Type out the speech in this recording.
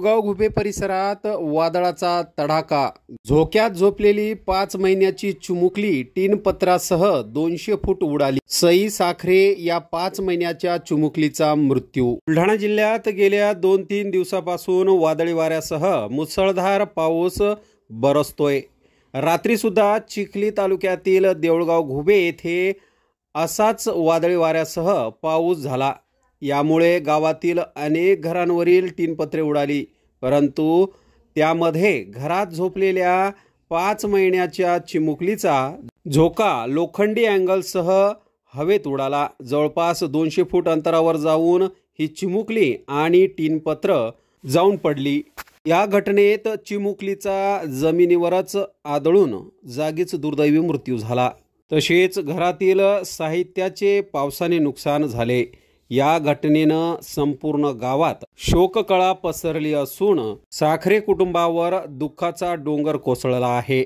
देवगाव घुबे परिसरात वादळाचा तडाखा। झोक्यात झोपलेली 5 महिन्याची चिमुकली टीन पत्रासह 200 फूट उडाली। सई साखरे या 5 महिन्याच्या चिमुकलीचा मृत्यू। बुलढाणा जिल्ह्यात गेल्या 2-3 दिवसापासून वादळी वाऱ्यासह मुसळधार पाऊस बरसतोय। रात्री सुद्धा चिखली तालुक्यातील देऊळगाव घुबे येथे असाच वादळी वाऱ्यासह पाऊस झाला। यामुळे गावातील अनेक घरांवरील टीनपत्रे उडाली, परंतु त्यामध्ये घरात झोपलेल्या 5 महिन्याच्या चिमुकलीचा झोका लोखंडी अँगलसह हवेत उडाला। जवळपास 200 फूट अंतरावर जाऊन ही चिमुकली आणि टीनपत्र जाऊन पडली। या घटनेत चिमुकलीचा जमिनीवरच आदळून जागीच दुर्दैवी मृत्यू झाला। तसेच घरातील साहित्याचे पावसाने नुकसान झाले। या घटनेनं संपूर्ण गावात शोककळा पसरली असून साखरे कुटुंबावर दुःखाचा डोंगर कोसळला आहे।